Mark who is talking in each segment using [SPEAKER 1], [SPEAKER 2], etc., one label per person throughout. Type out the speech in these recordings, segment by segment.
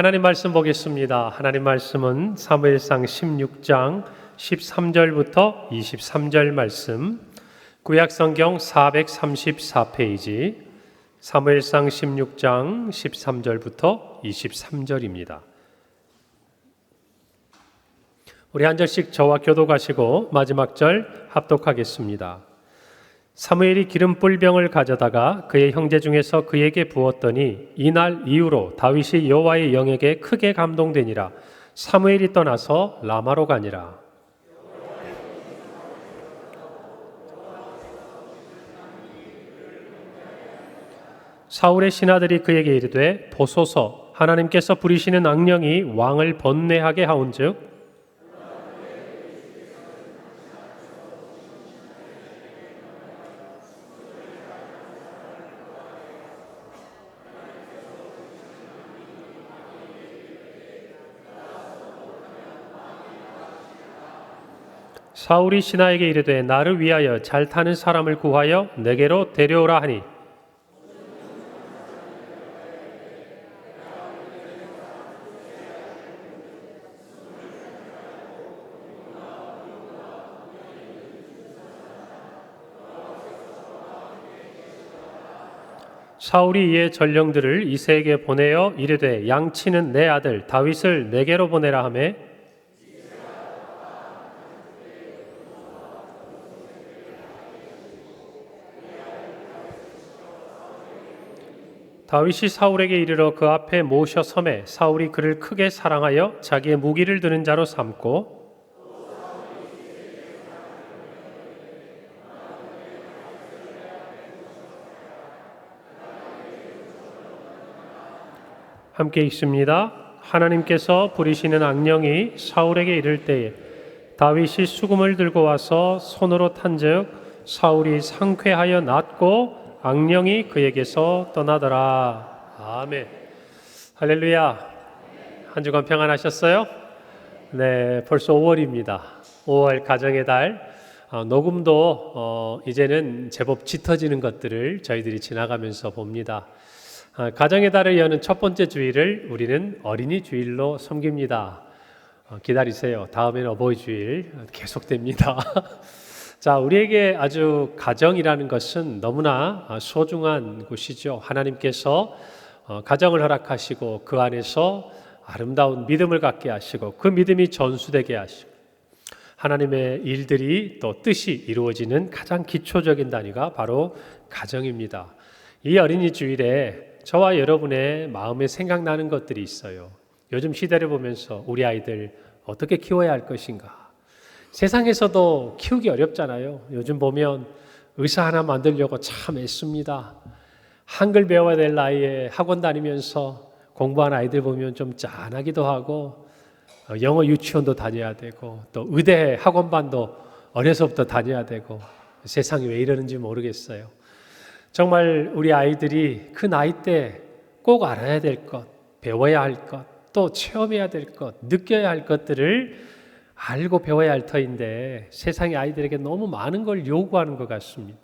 [SPEAKER 1] 하나님 말씀 보겠습니다. 하나님 말씀은 사무엘상 16장 13절부터 23절 말씀, 구약성경 434페이지, 사무엘상 16장 13절부터 23절입니다. 우리 한 절씩 저와 교독하시고 마지막 절 합독하겠습니다. 사무엘이 기름 뿔병을 가져다가 그의 형제 중에서 그에게 부었더니 이날 이후로 다윗이 여호와의 영에게 크게 감동되니라. 사무엘이 떠나서 라마로 가니라. 사울의 신하들이 그에게 이르되 보소서, 하나님께서 부리시는 악령이 왕을 번뇌하게 하온즉 사울이 신하에게 이르되 나를 위하여 잘 타는 사람을 구하여 내게로 데려오라 하니 사울이 이에 전령들을 이새에게 보내어 이르되 양치는 내 아들 다윗을 내게로 보내라 하매 다윗이 사울에게 이르러 그 앞에 모셔 서매 사울이 그를 크게 사랑하여 자기의 무기를 드는 자로 삼고 함께 읽습니다. 하나님께서 부리시는 악령이 사울에게 이를 때에 다윗이 수금을 들고 와서 손으로 탄즉 사울이 상쾌하여 낫고 악령이 그에게서 떠나더라. 아멘. 할렐루야. 한 주간 평안하셨어요? 네, 벌써 5월입니다. 5월 가정의 달. 녹음도 이제는 제법 짙어지는 것들을 저희들이 지나가면서 봅니다. 가정의 달을 여는 첫 번째 주일을 우리는 어린이 주일로 섬깁니다. 기다리세요. 다음에는 어버이 주일 계속됩니다. 자, 우리에게 아주 가정이라는 것은 너무나 소중한 곳이죠. 하나님께서 가정을 허락하시고 그 안에서 아름다운 믿음을 갖게 하시고 그 믿음이 전수되게 하시고 하나님의 일들이 또 뜻이 이루어지는 가장 기초적인 단위가 바로 가정입니다. 이 어린이 주일에 저와 여러분의 마음에 생각나는 것들이 있어요. 요즘 시대를 보면서 우리 아이들 어떻게 키워야 할 것인가? 세상에서도 키우기 어렵잖아요. 요즘 보면 의사 하나 만들려고 참 애씁니다. 한글 배워야 될 나이에 학원 다니면서 공부하는 아이들 보면 좀 짠하기도 하고 영어 유치원도 다녀야 되고 또 의대 학원반도 어려서부터 다녀야 되고 세상이 왜 이러는지 모르겠어요. 정말 우리 아이들이 그 나이 때 꼭 알아야 될 것, 배워야 할 것, 또 체험해야 될 것, 느껴야 할 것들을 알고 배워야 할 터인데 세상의 아이들에게 너무 많은 걸 요구하는 것 같습니다.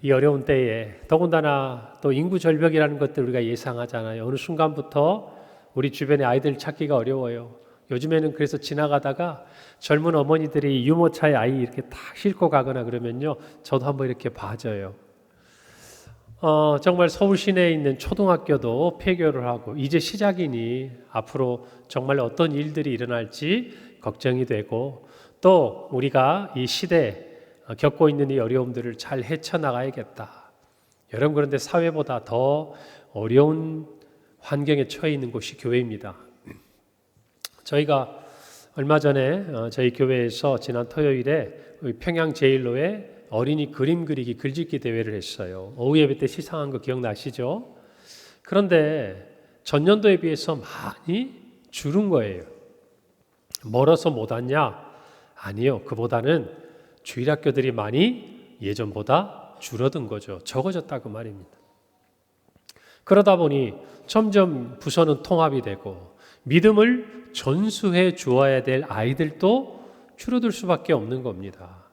[SPEAKER 1] 이 어려운 때에 더군다나 또 인구 절벽이라는 것들 우리가 예상하잖아요. 어느 순간부터 우리 주변의 아이들 찾기가 어려워요. 요즘에는 그래서 지나가다가 젊은 어머니들이 유모차에 아이 이렇게 탁 싣고 가거나 그러면요, 저도 한번 이렇게 봐줘요. 정말 서울 시내에 있는 초등학교도 폐교를 하고 이제 시작이니 앞으로 정말 어떤 일들이 일어날지 걱정이 되고 또 우리가 이 시대에 겪고 있는 이 어려움들을 잘 헤쳐나가야겠다. 여러분, 그런데 사회보다 더 어려운 환경에 처해 있는 곳이 교회입니다. 저희가 얼마 전에 저희 교회에서 지난 토요일에 평양 제1로에 어린이 그림 그리기 글짓기 대회를 했어요. 오후 예배 때 시상한 거 기억나시죠? 그런데 전년도에 비해서 많이 줄은 거예요. 멀어서 못 왔냐? 아니요. 그보다는 주일학교들이 많이 예전보다 줄어든 거죠. 적어졌다고 말입니다. 그러다 보니 점점 부서는 통합이 되고 믿음을 전수해 주어야 될 아이들도 줄어들 수밖에 없는 겁니다.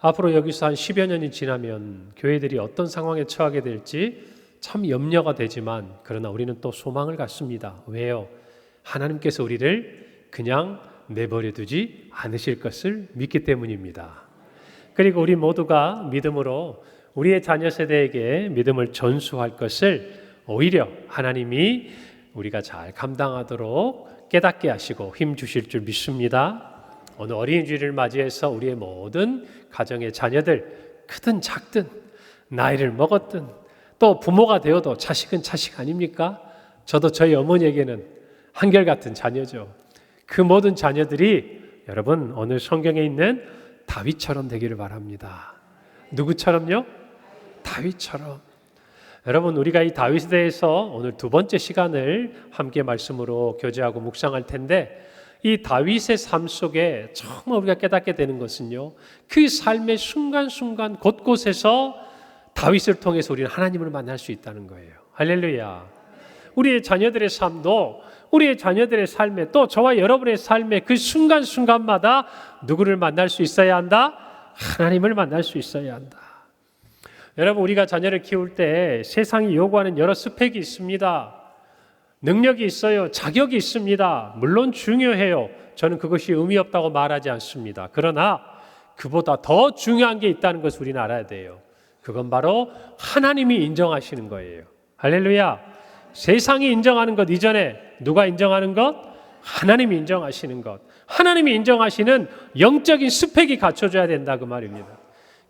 [SPEAKER 1] 앞으로 여기서 한 10여 년이 지나면 교회들이 어떤 상황에 처하게 될지 참 염려가 되지만 그러나 우리는 또 소망을 갖습니다. 왜요? 하나님께서 우리를 그냥 내버려 두지 않으실 것을 믿기 때문입니다. 그리고 우리 모두가 믿음으로 우리의 자녀 세대에게 믿음을 전수할 것을 오히려 하나님이 우리가 잘 감당하도록 깨닫게 하시고 힘 주실 줄 믿습니다. 오늘 어린이 주일을 맞이해서 우리의 모든 가정의 자녀들 크든 작든 나이를 먹었든 또 부모가 되어도 자식은 자식 아닙니까? 저도 저희 어머니에게는 한결같은 자녀죠. 그 모든 자녀들이 여러분 오늘 성경에 있는 다윗처럼 되기를 바랍니다. 누구처럼요? 다윗처럼. 여러분 우리가 이 다윗에 대해서 오늘 두 번째 시간을 함께 말씀으로 교제하고 묵상할 텐데 이 다윗의 삶 속에 정말 우리가 깨닫게 되는 것은요, 그 삶의 순간순간 곳곳에서 다윗을 통해서 우리는 하나님을 만날 수 있다는 거예요. 할렐루야. 우리의 자녀들의 삶도 우리의 자녀들의 삶에 또 저와 여러분의 삶의 그 순간순간마다 누구를 만날 수 있어야 한다? 하나님을 만날 수 있어야 한다. 여러분 우리가 자녀를 키울 때 세상이 요구하는 여러 스펙이 있습니다. 능력이 있어요. 자격이 있습니다. 물론 중요해요. 저는 그것이 의미 없다고 말하지 않습니다. 그러나 그보다 더 중요한 게 있다는 것을 우리는 알아야 돼요. 그건 바로 하나님이 인정하시는 거예요. 할렐루야. 세상이 인정하는 것 이전에 누가 인정하는 것? 하나님이 인정하시는 것. 하나님이 인정하시는 영적인 스펙이 갖춰져야 된다 그 말입니다.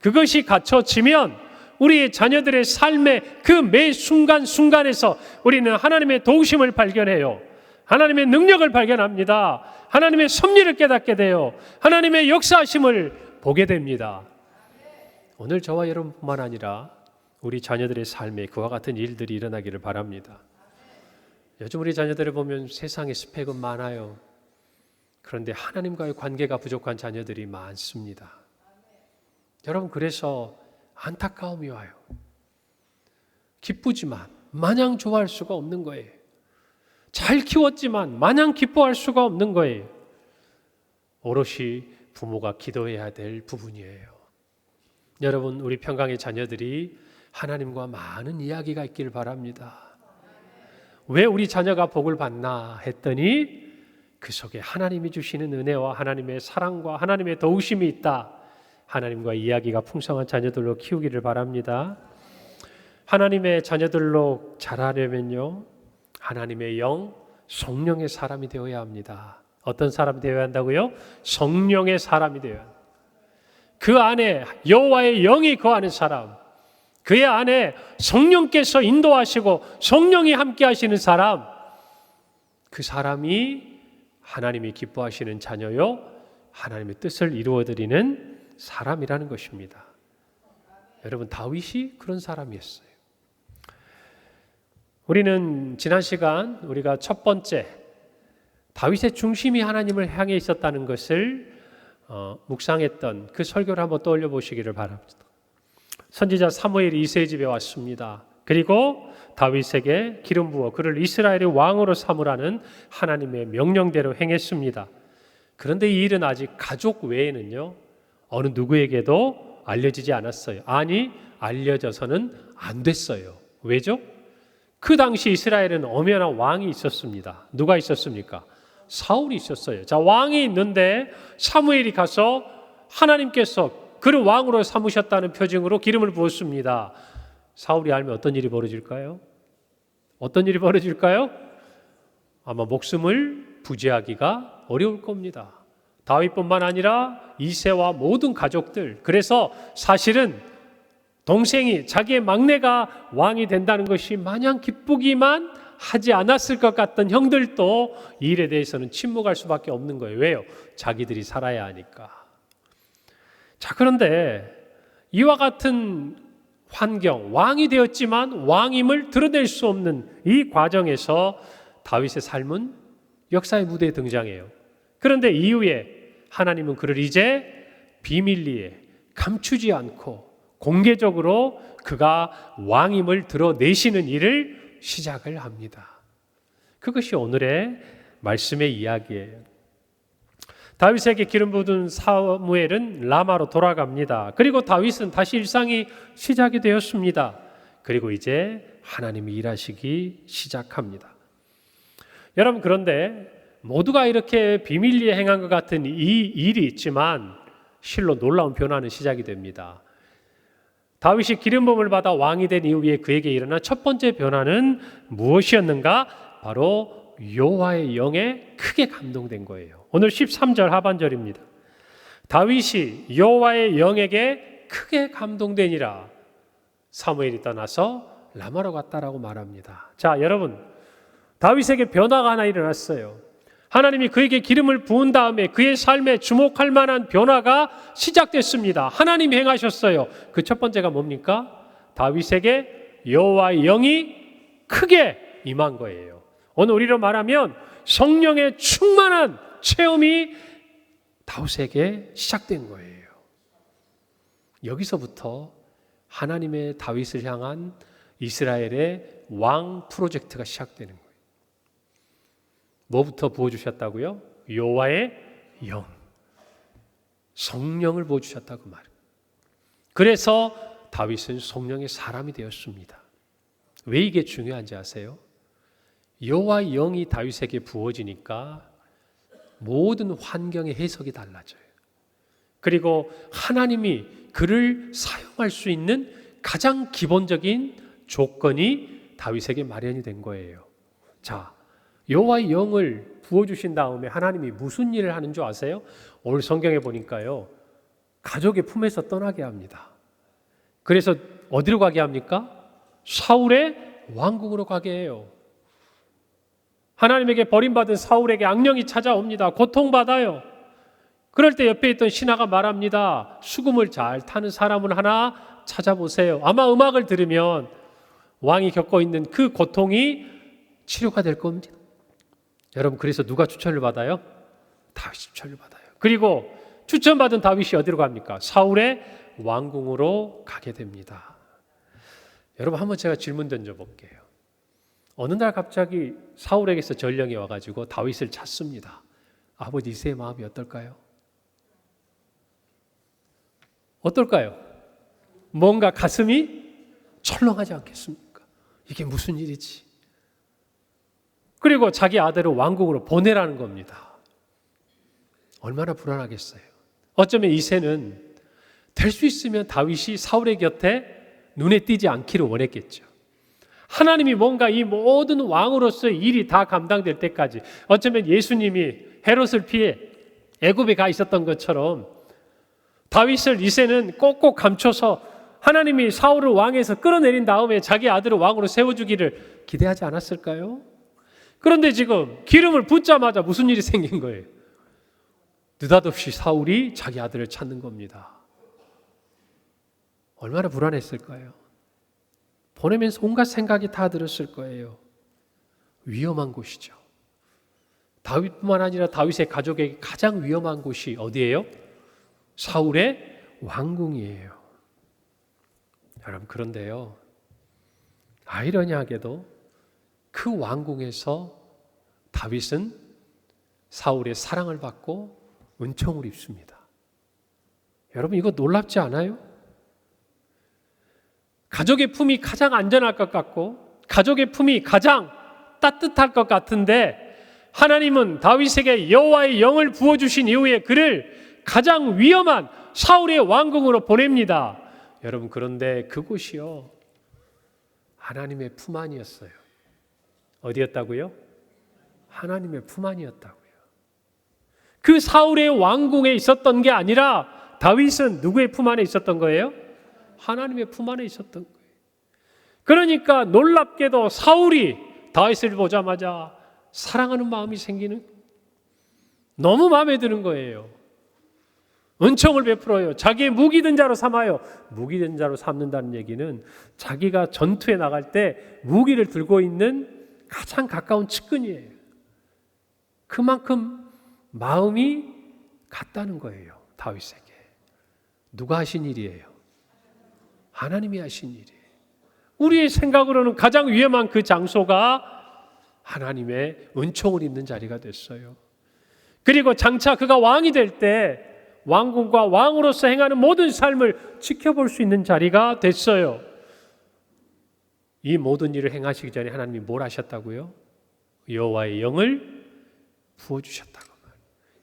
[SPEAKER 1] 그것이 갖춰지면 우리의 자녀들의 삶의 그 매 순간순간에서 우리는 하나님의 도우심을 발견해요. 하나님의 능력을 발견합니다. 하나님의 섭리를 깨닫게 돼요. 하나님의 역사하심을 보게 됩니다. 오늘 저와 여러분뿐만 아니라 우리 자녀들의 삶에 그와 같은 일들이 일어나기를 바랍니다. 요즘 우리 자녀들을 보면 세상에 스펙은 많아요. 그런데 하나님과의 관계가 부족한 자녀들이 많습니다. 여러분 그래서 안타까움이 와요. 기쁘지만 마냥 좋아할 수가 없는 거예요. 잘 키웠지만 마냥 기뻐할 수가 없는 거예요. 오롯이 부모가 기도해야 될 부분이에요. 여러분 우리 평강의 자녀들이 하나님과 많은 이야기가 있기를 바랍니다. 왜 우리 자녀가 복을 받나 했더니 그 속에 하나님이 주시는 은혜와 하나님의 사랑과 하나님의 도우심이 있다. 하나님과 이야기가 풍성한 자녀들로 키우기를 바랍니다. 하나님의 자녀들로 자라려면요, 하나님의 영, 성령의 사람이 되어야 합니다. 어떤 사람이 되어야 한다고요? 성령의 사람이 되어야 합니다. 그 안에 여호와의 영이 거하는 사람, 그의 안에 성령께서 인도하시고 성령이 함께 하시는 사람, 그 사람이 하나님이 기뻐하시는 자녀요, 하나님의 뜻을 이루어드리는 사람이라는 것입니다. 여러분 다윗이 그런 사람이었어요. 우리는 지난 시간 우리가 첫 번째 다윗의 중심이 하나님을 향해 있었다는 것을 묵상했던 그 설교를 한번 떠올려 보시기를 바랍니다. 선지자 사무엘이 이새의 집에 왔습니다. 그리고 다윗에게 기름 부어 그를 이스라엘의 왕으로 삼으라는 하나님의 명령대로 행했습니다. 그런데 이 일은 아직 가족 외에는요 어느 누구에게도 알려지지 않았어요. 아니 알려져서는 안 됐어요. 왜죠? 그 당시 이스라엘은 엄연한 왕이 있었습니다. 누가 있었습니까? 사울이 있었어요. 자, 왕이 있는데 사무엘이 가서 하나님께서 그를 왕으로 삼으셨다는 표징으로 기름을 부었습니다. 사울이 알면 어떤 일이 벌어질까요? 어떤 일이 벌어질까요? 아마 목숨을 부지하기가 어려울 겁니다. 다윗뿐만 아니라 이새와 모든 가족들, 그래서 사실은 동생이 자기의 막내가 왕이 된다는 것이 마냥 기쁘기만 하지 않았을 것 같던 형들도 이 일에 대해서는 침묵할 수밖에 없는 거예요. 왜요? 자기들이 살아야 하니까. 자, 그런데 이와 같은 환경, 왕이 되었지만 왕임을 드러낼 수 없는 이 과정에서 다윗의 삶은 역사의 무대에 등장해요. 그런데 이후에 하나님은 그를 이제 비밀리에 감추지 않고 공개적으로 그가 왕임을 드러내시는 일을 시작을 합니다. 그것이 오늘의 말씀의 이야기예요. 다윗에게 기름 부은 사무엘은 라마로 돌아갑니다. 그리고 다윗은 다시 일상이 시작이 되었습니다. 그리고 이제 하나님이 일하시기 시작합니다. 여러분, 그런데 모두가 이렇게 비밀리에 행한 것 같은 이 일이 있지만 실로 놀라운 변화는 시작이 됩니다. 다윗이 기름 부음을 받아 왕이 된 이후에 그에게 일어난 첫 번째 변화는 무엇이었는가? 바로 여호와의 영에 크게 감동된 거예요. 오늘 13절 하반절입니다. 다윗이 여호와의 영에게 크게 감동되니라. 사무엘이 떠나서 라마로 갔다라고 말합니다. 자, 여러분, 다윗에게 변화가 하나 일어났어요. 하나님이 그에게 기름을 부은 다음에 그의 삶에 주목할 만한 변화가 시작됐습니다. 하나님이 행하셨어요. 그 첫 번째가 뭡니까? 다윗에게 여호와의 영이 크게 임한 거예요. 오늘 우리로 말하면 성령의 충만한 체험이 다윗에게 시작된 거예요. 여기서부터 하나님의 다윗을 향한 이스라엘의 왕 프로젝트가 시작되는 거예요. 뭐부터 부어주셨다고요? 여호와의 영, 성령을 부어주셨다고 말해요. 그래서 다윗은 성령의 사람이 되었습니다. 왜 이게 중요한지 아세요? 여호와의 영이 다윗에게 부어지니까 모든 환경의 해석이 달라져요. 그리고 하나님이 그를 사용할 수 있는 가장 기본적인 조건이 다윗에게 마련이 된 거예요. 자, 여호와의 영을 부어주신 다음에 하나님이 무슨 일을 하는 줄 아세요? 오늘 성경에 보니까요, 가족의 품에서 떠나게 합니다. 그래서 어디로 가게 합니까? 사울의 왕궁으로 가게 해요. 하나님에게 버림받은 사울에게 악령이 찾아옵니다. 고통받아요. 그럴 때 옆에 있던 신하가 말합니다. 수금을 잘 타는 사람을 하나 찾아보세요. 아마 음악을 들으면 왕이 겪고 있는 그 고통이 치료가 될 겁니다. 여러분, 그래서 누가 추천을 받아요? 다윗이 추천을 받아요. 그리고 추천받은 다윗이 어디로 갑니까? 사울의 왕궁으로 가게 됩니다. 여러분, 한번 제가 질문 던져볼게요. 어느 날 갑자기 사울에게서 전령이 와가지고 다윗을 찾습니다. 아버지 이새의 마음이 어떨까요? 어떨까요? 뭔가 가슴이 철렁하지 않겠습니까? 이게 무슨 일이지? 그리고 자기 아들을 왕궁으로 보내라는 겁니다. 얼마나 불안하겠어요. 어쩌면 이새는 될 수 있으면 다윗이 사울의 곁에 눈에 띄지 않기를 원했겠죠. 하나님이 뭔가 이 모든 왕으로서의 일이 다 감당될 때까지, 어쩌면 예수님이 헤롯을 피해 애굽에 가 있었던 것처럼 다윗을 이새는 꼭꼭 감춰서 하나님이 사울을 왕에서 끌어내린 다음에 자기 아들을 왕으로 세워주기를 기대하지 않았을까요? 그런데 지금 기름을 붓자마자 무슨 일이 생긴 거예요? 느닷없이 사울이 자기 아들을 찾는 겁니다. 얼마나 불안했을까요? 보내면서 온갖 생각이 다 들었을 거예요. 위험한 곳이죠. 다윗뿐만 아니라 다윗의 가족에게 가장 위험한 곳이 어디예요? 사울의 왕궁이에요. 여러분, 그런데요, 아이러니하게도 그 왕궁에서 다윗은 사울의 사랑을 받고 은총을 입습니다. 여러분, 이거 놀랍지 않아요? 가족의 품이 가장 안전할 것 같고 가족의 품이 가장 따뜻할 것 같은데, 하나님은 다윗에게 여호와의 영을 부어주신 이후에 그를 가장 위험한 사울의 왕궁으로 보냅니다. 여러분, 그런데 그곳이요, 하나님의 품 안이었어요. 어디였다고요? 하나님의 품 안이었다고요. 그 사울의 왕궁에 있었던 게 아니라 다윗은 누구의 품 안에 있었던 거예요? 하나님의 품 안에 있었던 거예요. 그러니까 놀랍게도 사울이 다윗을 보자마자 사랑하는 마음이 생기는, 너무 마음에 드는 거예요. 은총을 베풀어요. 자기의 무기든 자로 삼아요. 무기든 자로 삼는다는 얘기는 자기가 전투에 나갈 때 무기를 들고 있는 가장 가까운 측근이에요. 그만큼 마음이 같다는 거예요. 다윗에게. 누가 하신 일이에요? 하나님이 하신 일이에요. 우리의 생각으로는 가장 위험한 그 장소가 하나님의 은총을 입는 자리가 됐어요. 그리고 장차 그가 왕이 될 때 왕궁과 왕으로서 행하는 모든 삶을 지켜볼 수 있는 자리가 됐어요. 이 모든 일을 행하시기 전에 하나님이 뭘 하셨다고요? 여호와의 영을 부어주셨다고.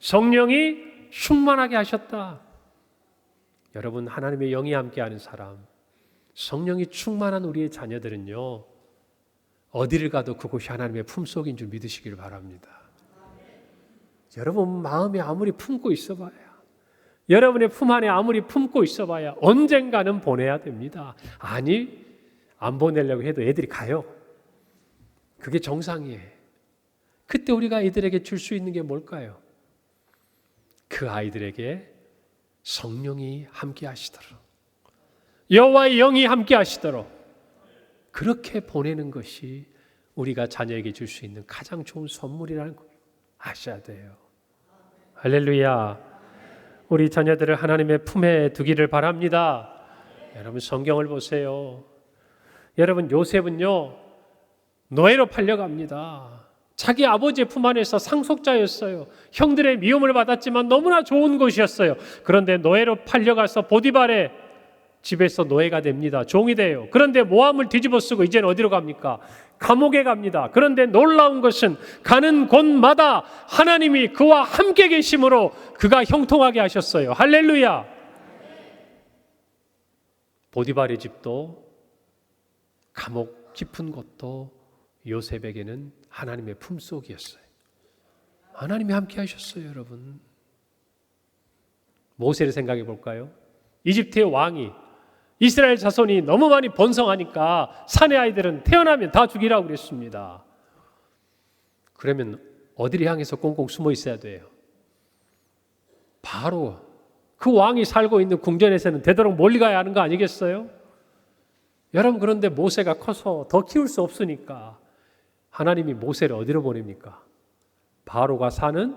[SPEAKER 1] 성령이 충만하게 하셨다. 여러분, 하나님의 영이 함께하는 사람, 성령이 충만한 우리의 자녀들은요, 어디를 가도 그곳이 하나님의 품속인 줄 믿으시길 바랍니다. 여러분 마음에 아무리 품고 있어봐야, 여러분의 품 안에 아무리 품고 있어봐야 언젠가는 보내야 됩니다. 아니, 안 보내려고 해도 애들이 가요. 그게 정상이에요. 그때 우리가 아이들에게 줄 수 있는 게 뭘까요? 그 아이들에게 성령이 함께 하시도록, 여호와의 영이 함께 하시도록 그렇게 보내는 것이 우리가 자녀에게 줄 수 있는 가장 좋은 선물이라는 걸 아셔야 돼요. 할렐루야. 우리 자녀들을 하나님의 품에 두기를 바랍니다. 여러분 성경을 보세요. 여러분 요셉은요, 노예로 팔려갑니다. 자기 아버지의 품 안에서 상속자였어요. 형들의 미움을 받았지만 너무나 좋은 곳이었어요. 그런데 노예로 팔려가서 보디발의 집에서 노예가 됩니다. 종이 돼요. 그런데 모함을 뒤집어 쓰고 이제는 어디로 갑니까? 감옥에 갑니다. 그런데 놀라운 것은 가는 곳마다 하나님이 그와 함께 계심으로 그가 형통하게 하셨어요. 할렐루야. 보디발의 집도 감옥 깊은 곳도 요셉에게는 하나님의 품속이었어요. 하나님이 함께 하셨어요, 여러분. 모세를 생각해 볼까요? 이집트의 왕이, 이스라엘 자손이 너무 많이 번성하니까 산의 아이들은 태어나면 다 죽이라고 그랬습니다. 그러면 어디를 향해서 꽁꽁 숨어 있어야 돼요? 바로 그 왕이 살고 있는 궁전에서는 되도록 멀리 가야 하는 거 아니겠어요? 여러분, 그런데 모세가 커서 더 키울 수 없으니까 하나님이 모세를 어디로 보냅니까? 바로가 사는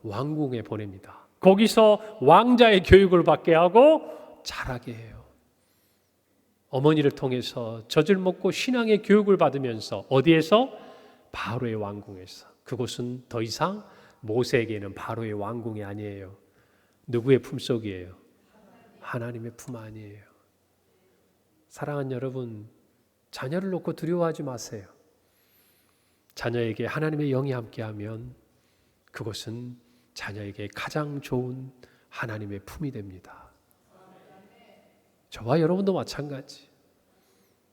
[SPEAKER 1] 왕궁에 보냅니다. 거기서 왕자의 교육을 받게 하고 자라게 해요. 어머니를 통해서 젖을 먹고 신앙의 교육을 받으면서 어디에서? 바로의 왕궁에서. 그곳은 더 이상 모세에게는 바로의 왕궁이 아니에요. 누구의 품속이에요? 하나님의 품 안이에요. 사랑하는 여러분, 자녀를 놓고 두려워하지 마세요. 자녀에게 하나님의 영이 함께하면 그것은 자녀에게 가장 좋은 하나님의 품이 됩니다. 저와 여러분도 마찬가지.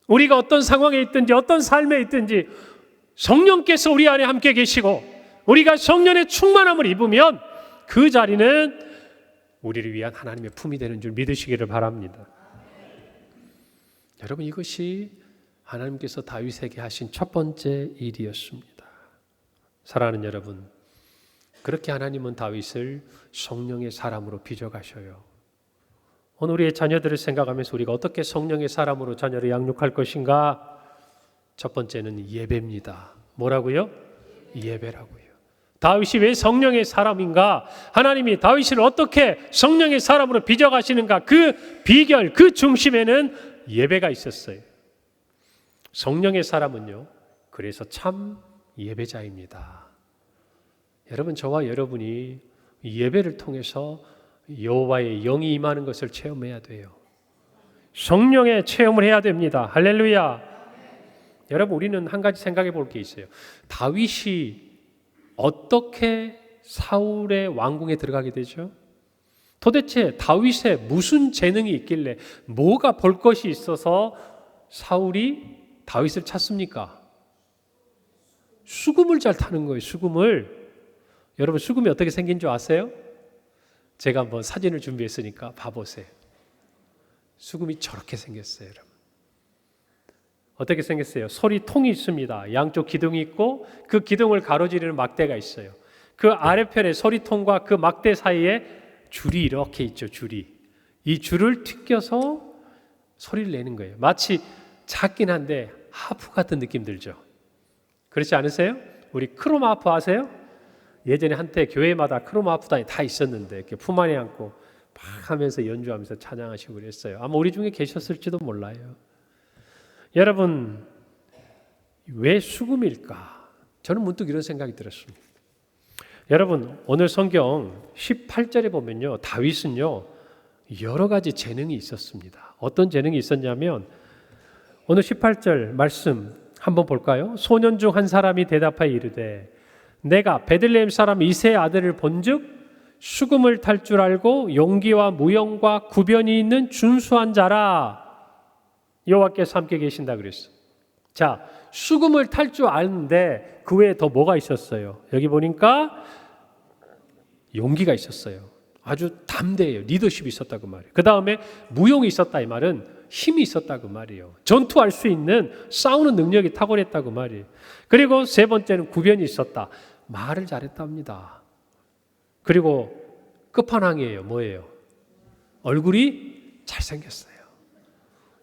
[SPEAKER 1] 우리가 어떤 상황에 있든지 어떤 삶에 있든지 성령께서 우리 안에 함께 계시고 우리가 성령의 충만함을 입으면 그 자리는 우리를 위한 하나님의 품이 되는 줄 믿으시기를 바랍니다. 여러분, 이것이 하나님께서 다윗에게 하신 첫 번째 일이었습니다. 사랑하는 여러분, 그렇게 하나님은 다윗을 성령의 사람으로 빚어가셔요. 오늘 우리의 자녀들을 생각하면서 우리가 어떻게 성령의 사람으로 자녀를 양육할 것인가? 첫 번째는 예배입니다. 뭐라고요? 예배라고요. 다윗이 왜 성령의 사람인가? 하나님이 다윗을 어떻게 성령의 사람으로 빚어가시는가? 그 비결, 그 중심에는 예배가 있었어요. 성령의 사람은요, 그래서 참 예배자입니다. 여러분, 저와 여러분이 예배를 통해서 여호와의 영이 임하는 것을 체험해야 돼요. 성령의 체험을 해야 됩니다. 할렐루야. 여러분, 우리는 한 가지 생각해 볼 게 있어요. 다윗이 어떻게 사울의 왕궁에 들어가게 되죠? 도대체 다윗에 무슨 재능이 있길래, 뭐가 볼 것이 있어서 사울이 다윗을 찾습니까? 수금을 잘 타는 거예요. 수금을. 여러분, 수금이 어떻게 생긴 줄 아세요? 제가 한번 사진을 준비했으니까 봐보세요. 수금이 저렇게 생겼어요, 여러분. 어떻게 생겼어요? 소리통이 있습니다. 양쪽 기둥이 있고 그 기둥을 가로지르는 막대가 있어요. 그 아래편에 소리통과 그 막대 사이에 줄이 이렇게 있죠. 줄이. 이 줄을 튕겨서 소리를 내는 거예요. 마치 작긴 한데 하프 같은 느낌 들죠. 그렇지 않으세요? 우리 크로마 하프 아세요? 예전에 한때 교회마다 크로마 하프단이 다 있었는데 이렇게 품 안에 안고 막 하면서 연주하면서 찬양하시고 그랬어요. 아마 우리 중에 계셨을지도 몰라요. 여러분, 왜 수금일까? 저는 문득 이런 생각이 들었습니다. 여러분, 오늘 성경 18절에 보면요, 다윗은요 여러 가지 재능이 있었습니다. 어떤 재능이 있었냐면 오늘 18절 말씀 한번 볼까요? 소년 중 한 사람이 대답하여 이르되 내가 베들레헴 사람 이새의 아들을 본즉 수금을 탈 줄 알고 용기와 무용과 구변이 있는 준수한 자라. 여호와께서 함께 계신다 그랬어. 자, 수금을 탈 줄 아는데 그 외에 더 뭐가 있었어요? 여기 보니까 용기가 있었어요. 아주 담대해요. 리더십이 있었다고 말이에요. 그 다음에 무용이 있었다 이 말은 힘이 있었다고 말이에요. 전투할 수 있는 싸우는 능력이 탁월했다고 말이에요. 그리고 세 번째는 구변이 있었다. 말을 잘했답니다. 그리고 끝판왕이에요. 뭐예요? 얼굴이 잘생겼어요.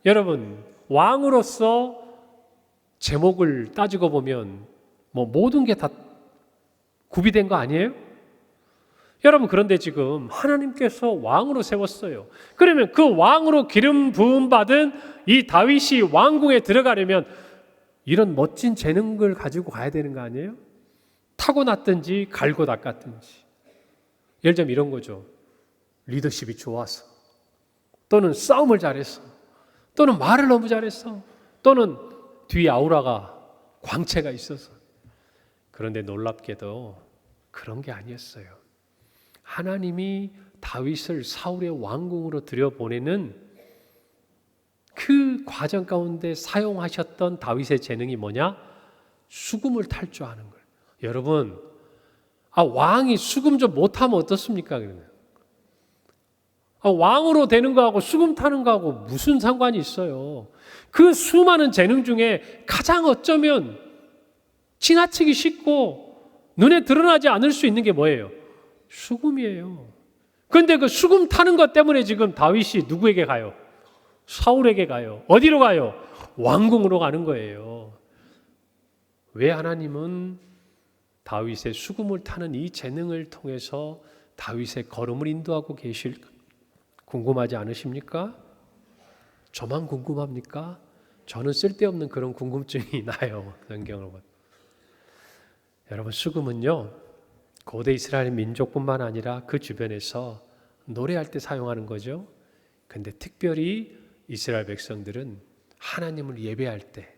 [SPEAKER 1] 여러분, 왕으로서 제목을 따지고 보면 뭐 모든 게 다 구비된 거 아니에요? 여러분, 그런데 지금 하나님께서 왕으로 세웠어요. 그러면 그 왕으로 기름 부음 받은 이 다윗이 왕궁에 들어가려면 이런 멋진 재능을 가지고 가야 되는 거 아니에요? 타고났든지 갈고 닦았든지. 예를 들면 이런 거죠. 리더십이 좋아서, 또는 싸움을 잘했어, 또는 말을 너무 잘했어, 또는 뒤에 아우라가 광채가 있어서. 그런데 놀랍게도 그런 게 아니었어요. 하나님이 다윗을 사울의 왕궁으로 들여보내는 그 과정 가운데 사용하셨던 다윗의 재능이 뭐냐? 수금을 탈 줄 아는 거예요. 여러분, 왕이 수금 좀 못하면 어떻습니까? 그러면 왕으로 되는 거하고 수금 타는 거하고 무슨 상관이 있어요? 그 수많은 재능 중에 가장 어쩌면 지나치기 쉽고 눈에 드러나지 않을 수 있는 게 뭐예요? 수금이에요. 그런데 그 수금 타는 것 때문에 지금 다윗이 누구에게 가요? 사울에게 가요. 어디로 가요? 왕궁으로 가는 거예요. 왜 하나님은 다윗의 수금을 타는 이 재능을 통해서 다윗의 걸음을 인도하고 계실까? 궁금하지 않으십니까? 저만 궁금합니까? 저는 쓸데없는 그런 궁금증이 나요. 성경을 보면. 여러분, 수금은요, 고대 이스라엘 민족뿐만 아니라 그 주변에서 노래할 때 사용하는 거죠. 근데 특별히 이스라엘 백성들은 하나님을 예배할 때,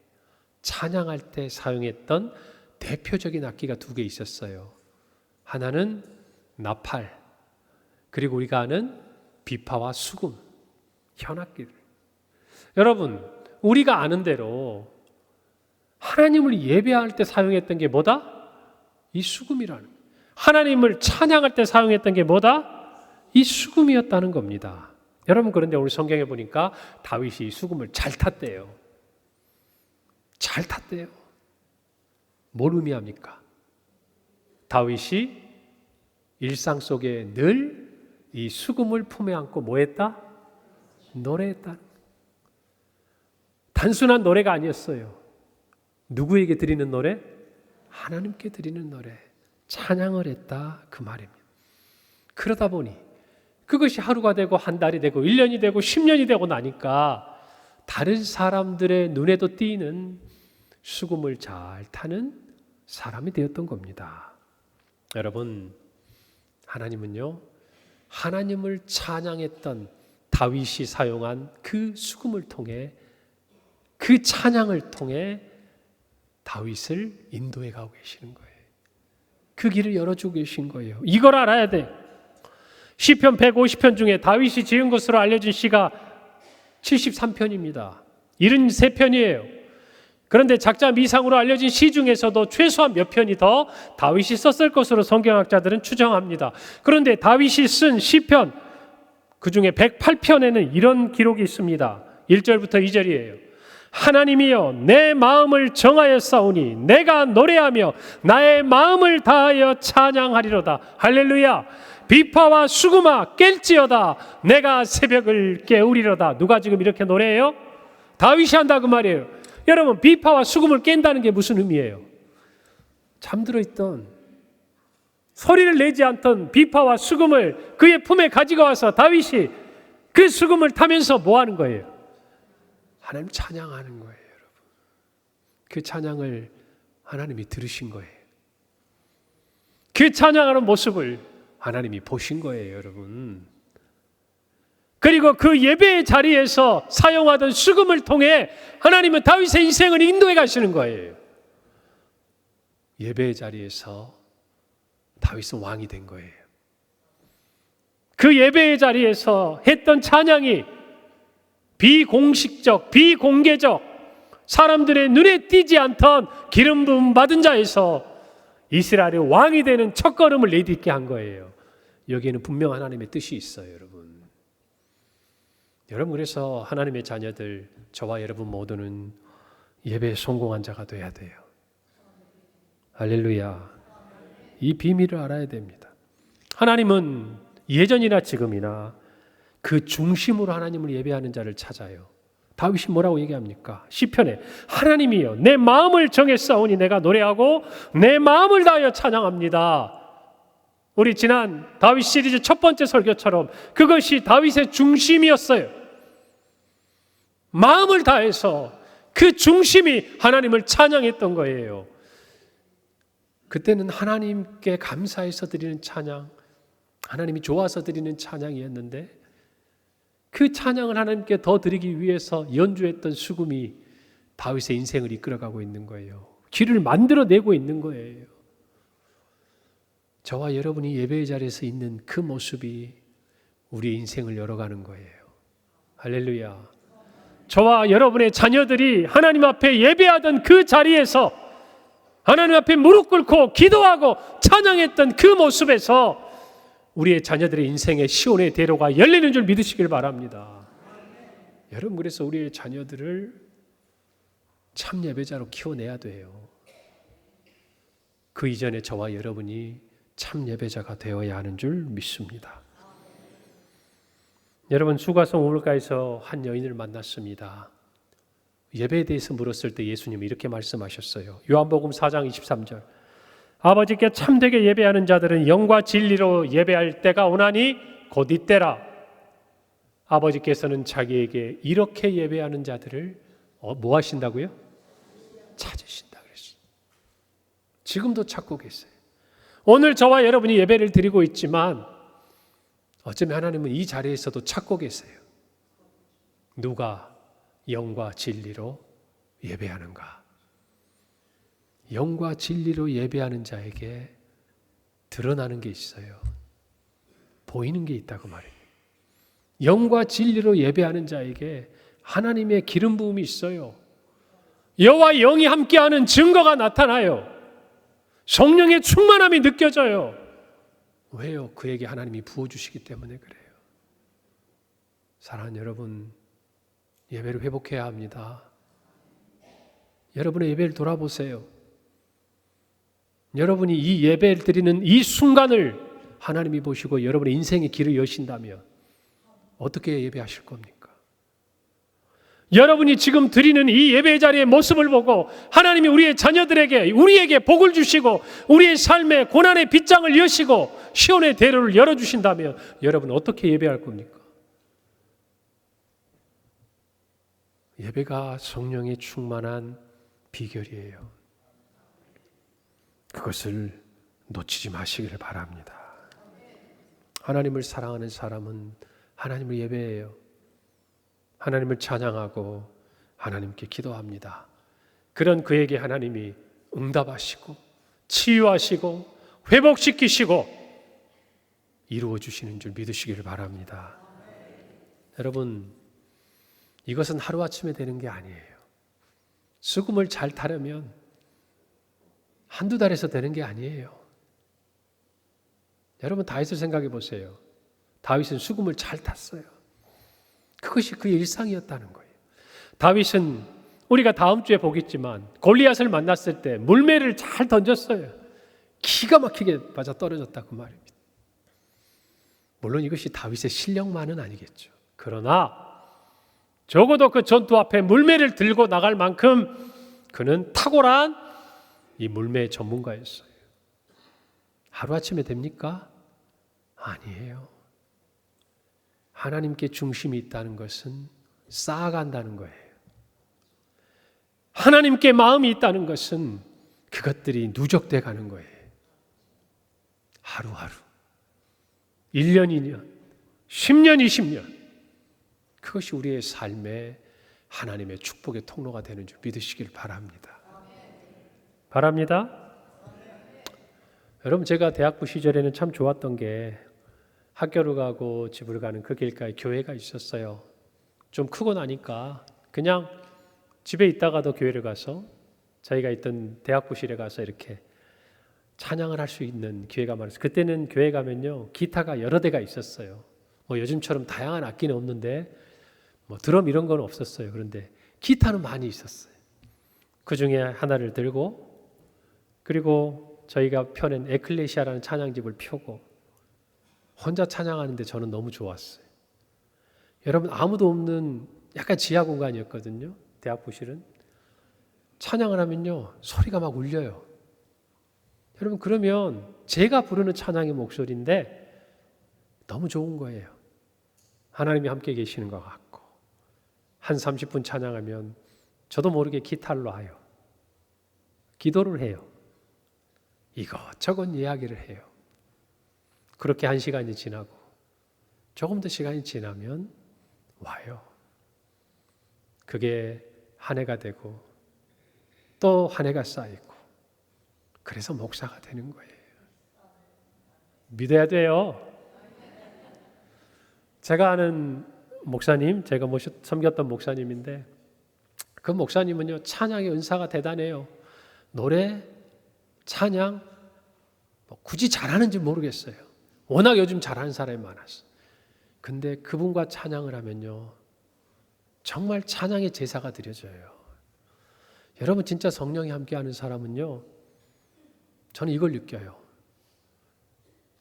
[SPEAKER 1] 찬양할 때 사용했던 대표적인 악기가 두 개 있었어요. 하나는 나팔, 그리고 우리가 아는 비파와 수금, 현악기들. 여러분, 우리가 아는 대로 하나님을 예배할 때 사용했던 게 뭐다? 이 수금이라는. 하나님을 찬양할 때 사용했던 게 뭐다? 이 수금이었다는 겁니다. 여러분, 그런데 오늘 성경에 보니까 다윗이 이 수금을 잘 탔대요. 잘 탔대요. 뭘 의미합니까? 다윗이 일상 속에 늘 이 수금을 품에 안고 뭐 했다? 노래했다. 단순한 노래가 아니었어요. 누구에게 드리는 노래? 하나님께 드리는 노래. 찬양을 했다, 그 말입니다. 그러다 보니 그것이 하루가 되고 한 달이 되고 1년이 되고 10년이 되고 나니까 다른 사람들의 눈에도 띄는 수금을 잘 타는 사람이 되었던 겁니다. 여러분, 하나님은요, 하나님을 찬양했던 다윗이 사용한 그 수금을 통해, 그 찬양을 통해 다윗을 인도해 가고 계시는 거예요. 그 길을 열어주고 계신 거예요. 이걸 알아야 돼. 시편 150편 중에 다윗이 지은 것으로 알려진 시가 73편입니다. 73편이에요. 그런데 작자 미상으로 알려진 시 중에서도 최소한 몇 편이 더 다윗이 썼을 것으로 성경학자들은 추정합니다. 그런데 다윗이 쓴 시편 그 중에 108편에는 이런 기록이 있습니다. 1절부터 2절이에요. 하나님이여, 내 마음을 정하였사오니 내가 노래하며 나의 마음을 다하여 찬양하리로다. 할렐루야. 비파와 수금아 깰지어다. 내가 새벽을 깨우리로다. 누가 지금 이렇게 노래해요? 다윗이 한다 그 말이에요. 여러분, 비파와 수금을 깬다는 게 무슨 의미예요? 잠들어 있던, 소리를 내지 않던 비파와 수금을 그의 품에 가지고 와서 다윗이 그 수금을 타면서 뭐 하는 거예요? 하나님 찬양하는 거예요, 여러분. 그 찬양을 하나님이 들으신 거예요. 그 찬양하는 모습을 하나님이 보신 거예요, 여러분. 그리고 그 예배의 자리에서 사용하던 수금을 통해 하나님은 다윗의 인생을 인도해 가시는 거예요. 예배의 자리에서 다윗은 왕이 된 거예요. 그 예배의 자리에서 했던 찬양이 비공식적, 비공개적, 사람들의 눈에 띄지 않던 기름 부음 받은 자에서 이스라엘의 왕이 되는 첫걸음을 내딛게 한 거예요. 여기에는 분명 하나님의 뜻이 있어요, 여러분. 여러분, 그래서 하나님의 자녀들, 저와 여러분 모두는 예배에 성공한 자가 돼야 돼요. 할렐루야. 이 비밀을 알아야 됩니다. 하나님은 예전이나 지금이나 그 중심으로 하나님을 예배하는 자를 찾아요. 다윗이 뭐라고 얘기합니까? 시편에 하나님이여 내 마음을 정했사오니 내가 노래하고 내 마음을 다하여 찬양합니다. 우리 지난 다윗 시리즈 첫 번째 설교처럼 그것이 다윗의 중심이었어요. 마음을 다해서 그 중심이 하나님을 찬양했던 거예요. 그때는 하나님께 감사해서 드리는 찬양, 하나님이 좋아서 드리는 찬양이었는데 그 찬양을 하나님께 더 드리기 위해서 연주했던 수금이 다윗의 인생을 이끌어가고 있는 거예요. 길을 만들어내고 있는 거예요. 저와 여러분이 예배의 자리에서 있는 그 모습이 우리의 인생을 열어가는 거예요. 할렐루야. 저와 여러분의 자녀들이 하나님 앞에 예배하던 그 자리에서 하나님 앞에 무릎 꿇고 기도하고 찬양했던 그 모습에서 우리의 자녀들의 인생의 시온의 대로가 열리는 줄 믿으시길 바랍니다. 여러분, 그래서 우리의 자녀들을 참 예배자로 키워내야 돼요. 그 이전에 저와 여러분이 참 예배자가 되어야 하는 줄 믿습니다. 여러분, 수가성 우물가에서 한 여인을 만났습니다. 예배에 대해서 물었을 때 예수님이 이렇게 말씀하셨어요. 요한복음 4장 23절. 아버지께 참되게 예배하는 자들은 영과 진리로 예배할 때가 오나니 곧 이때라. 아버지께서는 자기에게 이렇게 예배하는 자들을 뭐 하신다고요? 찾으신다 그랬어요. 지금도 찾고 계세요. 오늘 저와 여러분이 예배를 드리고 있지만 어쩌면 하나님은 이 자리에서도 찾고 계세요. 누가 영과 진리로 예배하는가? 영과 진리로 예배하는 자에게 드러나는 게 있어요. 보이는 게 있다고 말해요. 영과 진리로 예배하는 자에게 하나님의 기름 부음이 있어요. 여호와 영이 함께하는 증거가 나타나요. 성령의 충만함이 느껴져요. 왜요? 그에게 하나님이 부어주시기 때문에 그래요. 사랑하는 여러분, 예배를 회복해야 합니다. 여러분의 예배를 돌아보세요. 여러분이 이 예배를 드리는 이 순간을 하나님이 보시고 여러분의 인생의 길을 여신다면 어떻게 예배하실 겁니까? 여러분이 지금 드리는 이 예배 자리의 모습을 보고 하나님이 우리의 자녀들에게 우리에게 복을 주시고 우리의 삶의 고난의 빗장을 여시고 시온의 대로를 열어주신다면 여러분은 어떻게 예배할 겁니까? 예배가 성령의 충만한 비결이에요. 그것을 놓치지 마시기를 바랍니다. 하나님을 사랑하는 사람은 하나님을 예배해요. 하나님을 찬양하고 하나님께 기도합니다. 그런 그에게 하나님이 응답하시고 치유하시고 회복시키시고 이루어 주시는 줄 믿으시기를 바랍니다. 여러분, 이것은 하루아침에 되는 게 아니에요. 수금을 잘 타려면 한두 달에서 되는 게 아니에요. 여러분, 다윗을 생각해 보세요. 다윗은 수금을 잘 탔어요. 그것이 그의 일상이었다는 거예요. 다윗은 우리가 다음 주에 보겠지만 골리앗을 만났을 때 물매를 잘 던졌어요. 기가 막히게 맞아 떨어졌다고 말입니다. 물론 이것이 다윗의 실력만은 아니겠죠. 그러나 적어도 그 전투 앞에 물매를 들고 나갈 만큼 그는 탁월한 이 물매의 전문가였어요. 하루아침에 됩니까? 아니에요. 하나님께 중심이 있다는 것은 쌓아간다는 거예요. 하나님께 마음이 있다는 것은 그것들이 누적돼 가는 거예요. 하루하루 1년 2년 10년 20년
[SPEAKER 2] 그것이 우리의 삶에 하나님의 축복의 통로가 되는 줄 믿으시길 바랍니다.
[SPEAKER 1] 여러분, 제가 대학부 시절에는 참 좋았던 게 학교를 가고 집을 가는 그 길가에 교회가 있었어요. 좀 크고 나니까 그냥 집에 있다가도 교회를 가서 저희가 있던 대학부실에 가서 이렇게 찬양을 할 수 있는 기회가 많았어요. 그때는 교회 가면요, 기타가 여러 대가 있었어요. 뭐 요즘처럼 다양한 악기는 없는데 뭐 드럼 이런 건 없었어요. 그런데 기타는 많이 있었어요. 그 중에 하나를 들고, 그리고 저희가 펴낸 에클레시아라는 찬양집을 펴고 혼자 찬양하는데 저는 너무 좋았어요. 여러분, 아무도 없는 약간 지하 공간이었거든요. 대학부실은. 찬양을 하면요, 소리가 막 울려요. 여러분, 그러면 제가 부르는 찬양의 목소리인데 너무 좋은 거예요. 하나님이 함께 계시는 것 같고, 한 30분 찬양하면 저도 모르게 기타를 놔요. 기도를 해요. 이것저것 이야기를 해요. 그렇게 한 시간이 지나고 조금 더 시간이 지나면 와요. 그게 한 해가 되고 또 한 해가 쌓이고, 그래서 목사가 되는 거예요. 믿어야 돼요. 제가 아는 목사님, 제가 섬겼던 목사님인데, 그 목사님은요, 찬양의 은사가 대단해요. 노래, 찬양, 굳이 잘하는지 모르겠어요. 워낙 요즘 잘하는 사람이 많았어요. 근데 그분과 찬양을 하면요, 정말 찬양의 제사가 드려져요. 여러분, 진짜 성령이 함께하는 사람은요, 저는 이걸 느껴요.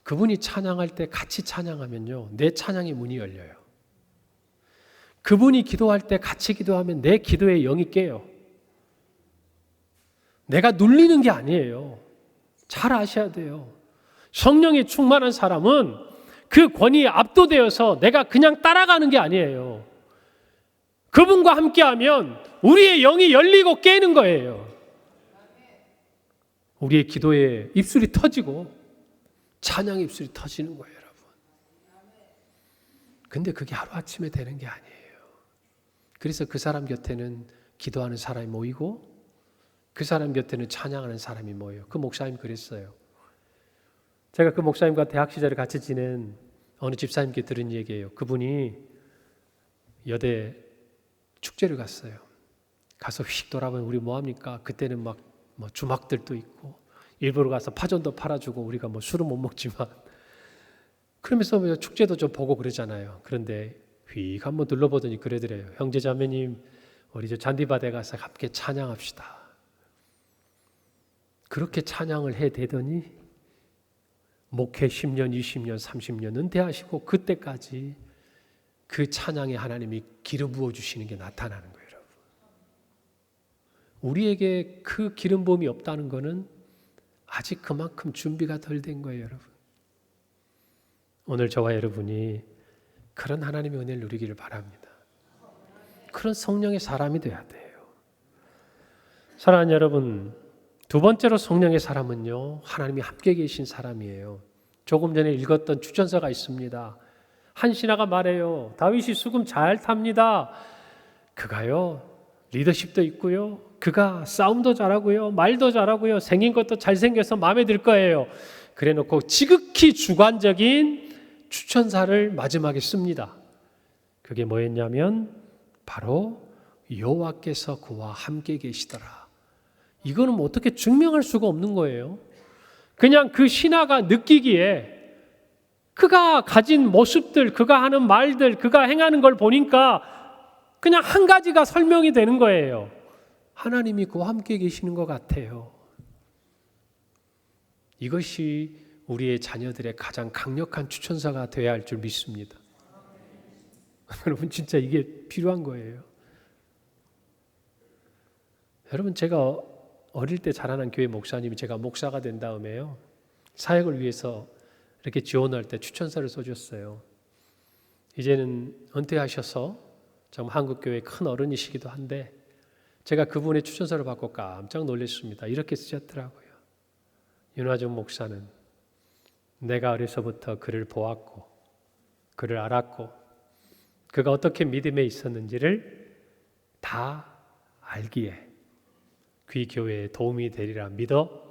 [SPEAKER 1] 그분이 찬양할 때 같이 찬양하면요, 내 찬양의 문이 열려요. 그분이 기도할 때 같이 기도하면 내 기도의 영이 깨요. 내가 눌리는 게 아니에요. 잘 아셔야 돼요. 성령에 충만한 사람은 그 권위에 압도되어서 내가 그냥 따라가는 게 아니에요. 그분과 함께하면 우리의 영이 열리고 깨는 거예요. 우리의 기도에 입술이 터지고 찬양의 입술이 터지는 거예요, 여러분. 근데 그게 하루아침에 되는 게 아니에요. 그래서 그 사람 곁에는 기도하는 사람이 모이고 그 사람 곁에는 찬양하는 사람이 모여요. 그 목사님 그랬어요. 제가 그 목사님과 대학 시절에 같이 지낸 어느 집사님께 들은 얘기예요. 그분이 여대 축제를 갔어요. 가서 휙 돌아보면 우리 뭐합니까? 그때는 막 주막들도 있고 일부러 가서 파전도 팔아주고 우리가 술은 못 먹지만 그러면서 축제도 좀 보고 그러잖아요. 그런데 휙 한번 둘러보더니 그러더래요. 형제자매님, 우리 저 잔디밭에 가서 함께 찬양합시다. 그렇게 찬양을 해대더니 목회 10년, 20년, 30년 은퇴하시고 그때까지 그 찬양에 하나님이 기름 부어주시는 게 나타나는 거예요, 여러분. 우리에게 그 기름 부음이 없다는 것은 아직 그만큼 준비가 덜 된 거예요, 여러분. 오늘 저와 여러분이 그런 하나님의 은혜를 누리기를 바랍니다. 그런 성령의 사람이 돼야 돼요. 사랑하는 여러분, 두 번째로 성령의 사람은요, 하나님이 함께 계신 사람이에요. 조금 전에 읽었던 추천서가 있습니다. 한 신하가 말해요. 다윗이 수금 잘 탑니다. 그가요, 리더십도 있고요. 그가 싸움도 잘하고요. 말도 잘하고요. 생긴 것도 잘생겨서 마음에 들 거예요. 그래 놓고 지극히 주관적인 추천사를 마지막에 씁니다. 그게 뭐였냐면 바로 여호와께서 그와 함께 계시더라. 이거는 뭐 어떻게 증명할 수가 없는 거예요. 그냥 그 신하가 느끼기에 그가 가진 모습들, 그가 하는 말들, 그가 행하는 걸 보니까 그냥 한 가지가 설명이 되는 거예요. 하나님이 그와 함께 계시는 것 같아요. 이것이 우리의 자녀들의 가장 강력한 추천사가 되어야 할 줄 믿습니다. 여러분, 진짜 이게 필요한 거예요. 여러분, 제가 어릴 때 자라난 교회 목사님이 제가 목사가 된 다음에요, 사역을 위해서 이렇게 지원할 때 추천서를 써줬어요. 이제는 은퇴하셔서 정말 한국교회 큰 어른이시기도 한데 제가 그분의 추천서를 받고 깜짝 놀랐습니다. 이렇게 쓰셨더라고요. 윤화정 목사는 내가 어려서부터 그를 보았고 그를 알았고 그가 어떻게 믿음에 있었는지를 다 알기에 귀 교회에 도움이 되리라 믿어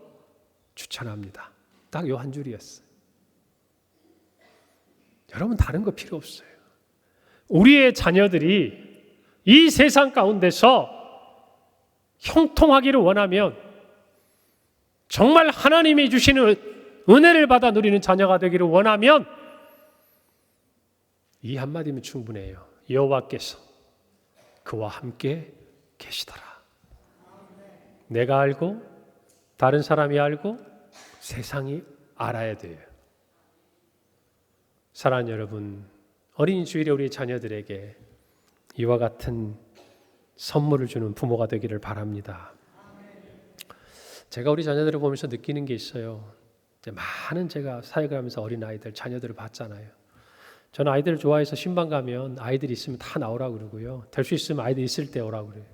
[SPEAKER 1] 추천합니다. 딱 요 한 줄이었어요. 여러분 다른 거 필요 없어요. 우리의 자녀들이 이 세상 가운데서 형통하기를 원하면, 정말 하나님이 주시는 은혜를 받아 누리는 자녀가 되기를 원하면 이 한마디면 충분해요. 여호와께서 그와 함께 계시더라. 내가 알고 다른 사람이 알고 세상이 알아야 돼요. 사랑하는 여러분, 어린이 주일에 우리 자녀들에게 이와 같은 선물을 주는 부모가 되기를 바랍니다. 제가 우리 자녀들을 보면서 느끼는 게 있어요. 많은 제가 사역을 하면서 어린아이들, 자녀들을 봤잖아요. 저는 아이들을 좋아해서 신방 가면 아이들이 있으면 다 나오라고 그러고요. 될 수 있으면 아이들 있을 때 오라고 그래요.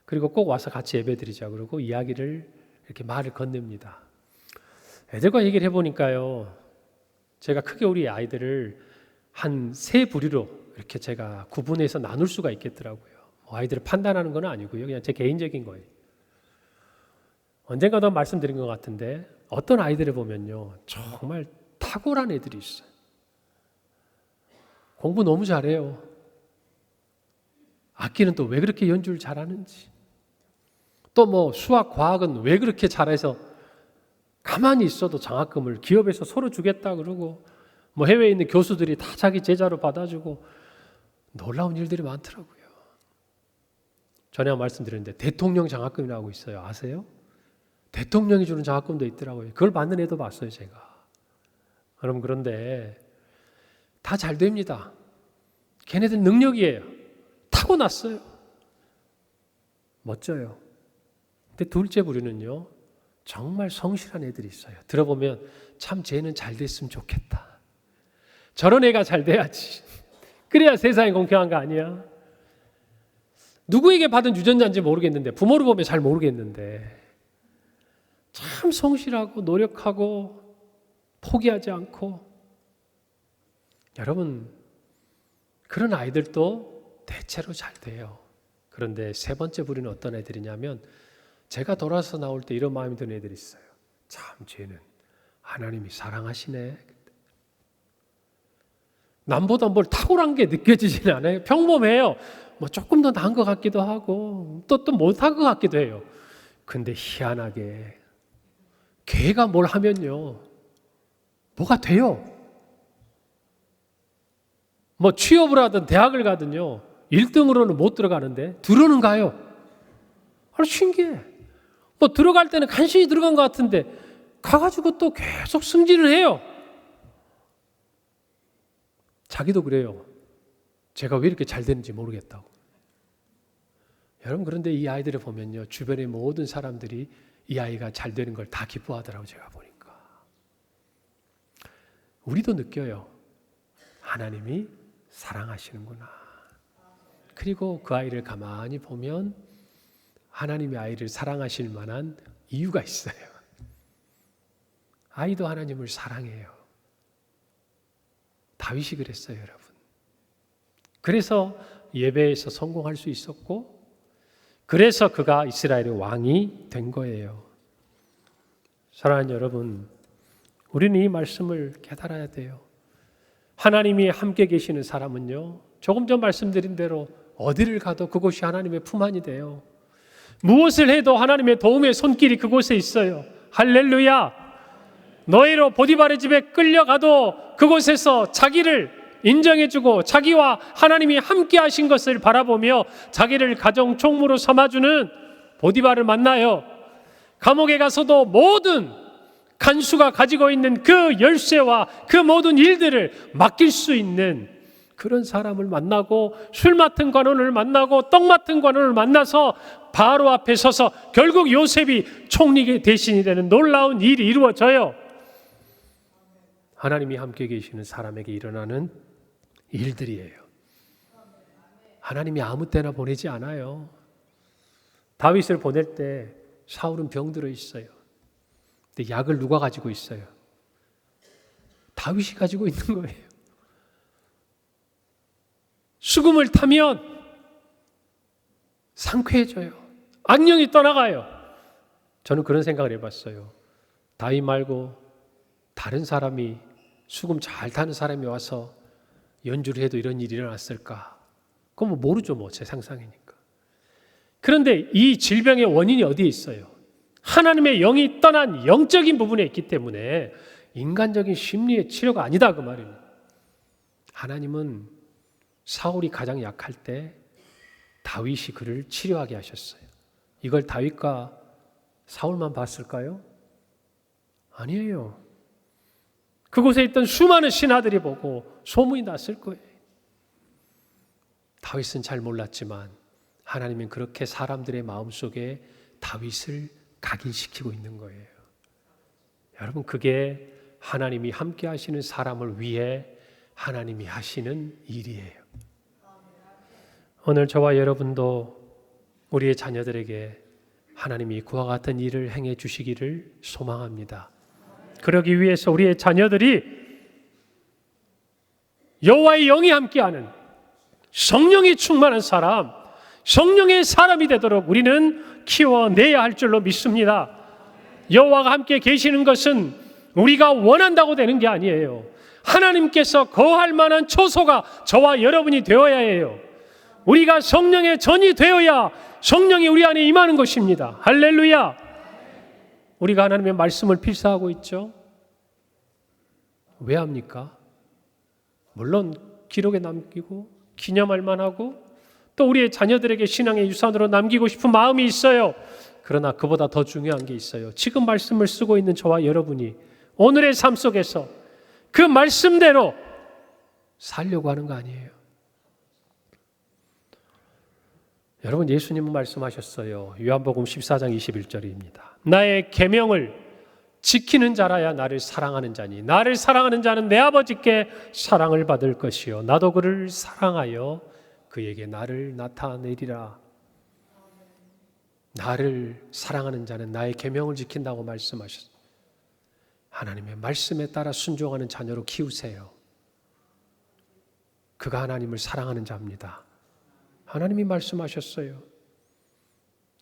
[SPEAKER 1] 그리고 꼭 와서 같이 예배드리자 그러고 이야기를 이렇게 말을 건넵니다. 애들과 얘기를 해보니까요. 제가 크게 우리 아이들을 한 세 부류로 이렇게 제가 구분해서 나눌 수가 있겠더라고요. 아이들을 판단하는 건 아니고요. 그냥 제 개인적인 거예요. 언젠가도 말씀드린 것 같은데 어떤 아이들을 보면요. 정말 탁월한 애들이 있어요. 공부 너무 잘해요. 악기는 또 왜 그렇게 연주를 잘하는지. 또 뭐 수학, 과학은 왜 그렇게 잘해서 가만히 있어도 장학금을 기업에서 서로 주겠다 그러고 뭐 해외에 있는 교수들이 다 자기 제자로 받아주고 놀라운 일들이 많더라고요. 전에 말씀드렸는데 대통령 장학금이 나오고 있어요. 아세요? 대통령이 주는 장학금도 있더라고요. 그걸 받는 애도 봤어요, 제가. 여러분, 그런데 다 잘 됩니다. 걔네들 능력이에요. 타고났어요. 멋져요. 근데 둘째 부류는요, 정말 성실한 애들이 있어요. 들어보면 참 쟤는 잘 됐으면 좋겠다. 저런 애가 잘 돼야지. 그래야 세상이 공평한 거 아니야? 누구에게 받은 유전자인지 모르겠는데, 부모를 보면 잘 모르겠는데 참 성실하고 노력하고 포기하지 않고, 여러분 그런 아이들도 대체로 잘 돼요. 그런데 세 번째 부류는 어떤 애들이냐면, 제가 돌아서 나올 때 이런 마음이 드는 애들이 있어요. 참 쟤는 하나님이 사랑하시네. 남보다 뭘 탁월한 게 느껴지진 않아요. 평범해요. 뭐 조금 더 나은 것 같기도 하고 또 못한 것 같기도 해요. 근데 희한하게 걔가 뭘 하면요, 뭐가 돼요. 뭐 취업을 하든 대학을 가든요, 1등으로는 못 들어가는데 들어는 가요. 아주 신기해. 뭐 들어갈 때는 간신히 들어간 것 같은데 가가지고 또 계속 승진을 해요. 자기도 그래요. 제가 왜 이렇게 잘 되는지 모르겠다고. 여러분, 그런데 이 아이들을 보면요, 주변의 모든 사람들이 이 아이가 잘 되는 걸 다 기뻐하더라고요. 제가 보니까. 우리도 느껴요. 하나님이 사랑하시는구나. 그리고 그 아이를 가만히 보면 하나님이 아이를 사랑하실 만한 이유가 있어요. 아이도 하나님을 사랑해요. 다윗이 그랬어요, 여러분. 그래서 예배에서 성공할 수 있었고, 그래서 그가 이스라엘의 왕이 된 거예요. 사랑하는 여러분, 우리는 이 말씀을 깨달아야 돼요. 하나님이 함께 계시는 사람은요, 조금 전 말씀드린 대로 어디를 가도 그곳이 하나님의 품 안이 돼요. 무엇을 해도 하나님의 도움의 손길이 그곳에 있어요. 할렐루야. 너희로 보디발의 집에 끌려가도 그곳에서 자기를 인정해주고 자기와 하나님이 함께 하신 것을 바라보며 자기를 가정 총무로 삼아주는 보디발을 만나요. 감옥에 가서도 모든 간수가 가지고 있는 그 열쇠와 그 모든 일들을 맡길 수 있는 그런 사람을 만나고, 술 맡은 관원을 만나고 떡 맡은 관원을 만나서 바로 앞에 서서 결국 요셉이 총리 대신이 되는 놀라운 일이 이루어져요. 하나님이 함께 계시는 사람에게 일어나는 일들이에요. 하나님이 아무 때나 보내지 않아요. 다윗을 보낼 때 사울은 병들어 있어요. 근데 약을 누가 가지고 있어요? 다윗이 가지고 있는 거예요. 수금을 타면 상쾌해져요. 악령이 떠나가요. 저는 그런 생각을 해봤어요. 다윗 말고 다른 사람이, 수금 잘 타는 사람이 와서 연주를 해도 이런 일이 일어났을까? 그건 뭐 모르죠, 뭐 제 상상이니까. 그런데 이 질병의 원인이 어디에 있어요? 하나님의 영이 떠난 영적인 부분에 있기 때문에 인간적인 심리의 치료가 아니다, 그 말입니다. 하나님은 사울이 가장 약할 때 다윗이 그를 치료하게 하셨어요. 이걸 다윗과 사울만 봤을까요? 아니에요. 그곳에 있던 수많은 신하들이 보고 소문이 났을 거예요. 다윗은 잘 몰랐지만 하나님은 그렇게 사람들의 마음속에 다윗을 각인시키고 있는 거예요. 여러분, 그게 하나님이 함께 하시는 사람을 위해 하나님이 하시는 일이에요. 오늘 저와 여러분도 우리의 자녀들에게 하나님이 그와 같은 일을 행해 주시기를 소망합니다. 그러기 위해서 우리의 자녀들이 여호와의 영이 함께하는 성령이 충만한 사람, 성령의 사람이 되도록 우리는 키워내야 할 줄로 믿습니다. 여호와가 함께 계시는 것은 우리가 원한다고 되는 게 아니에요. 하나님께서 거할 만한 초소가 저와 여러분이 되어야 해요. 우리가 성령의 전이 되어야 성령이 우리 안에 임하는 것입니다. 할렐루야. 우리가 하나님의 말씀을 필사하고 있죠. 왜 합니까? 물론 기록에 남기고 기념할 만하고 또 우리의 자녀들에게 신앙의 유산으로 남기고 싶은 마음이 있어요. 그러나 그보다 더 중요한 게 있어요. 지금 말씀을 쓰고 있는 저와 여러분이 오늘의 삶 속에서 그 말씀대로 살려고 하는 거 아니에요. 여러분, 예수님은 말씀하셨어요. 요한복음 14장 21절입니다. 나의 계명을 지키는 자라야 나를 사랑하는 자니 나를 사랑하는 자는 내 아버지께 사랑을 받을 것이요 나도 그를 사랑하여 그에게 나를 나타내리라. 나를 사랑하는 자는 나의 계명을 지킨다고 말씀하셨어요. 하나님의 말씀에 따라 순종하는 자녀로 키우세요. 그가 하나님을 사랑하는 자입니다. 하나님이 말씀하셨어요.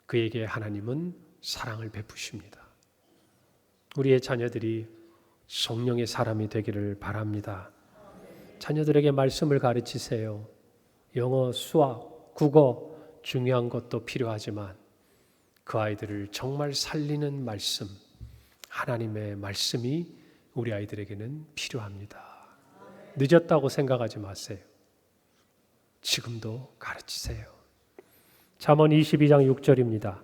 [SPEAKER 1] 그에게 하나님은 사랑을 베푸십니다. 우리의 자녀들이 성령의 사람이 되기를 바랍니다. 자녀들에게 말씀을 가르치세요. 영어, 수학, 국어 중요한 것도 필요하지만 그 아이들을 정말 살리는 말씀, 하나님의 말씀이 우리 아이들에게는 필요합니다. 늦었다고 생각하지 마세요. 지금도 가르치세요. 잠언 22장 6절입니다.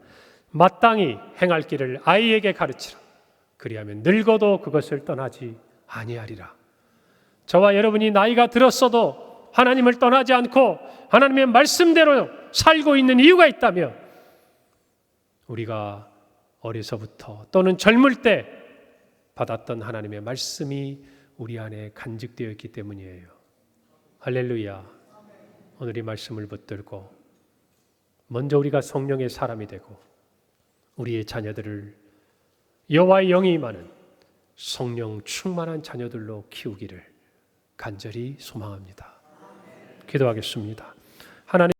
[SPEAKER 1] 마땅히 행할 길을 아이에게 가르치라. 그리하면 늙어도 그것을 떠나지 아니하리라. 저와 여러분이 나이가 들었어도 하나님을 떠나지 않고 하나님의 말씀대로 살고 있는 이유가 있다면 우리가 어려서부터 또는 젊을 때 받았던 하나님의 말씀이 우리 안에 간직되어 있기 때문이에요. 할렐루야. 오늘 이 말씀을 붙들고 먼저 우리가 성령의 사람이 되고 우리의 자녀들을 여호와의 영이 임하는 성령 충만한 자녀들로 키우기를 간절히 소망합니다. 기도하겠습니다. 하나님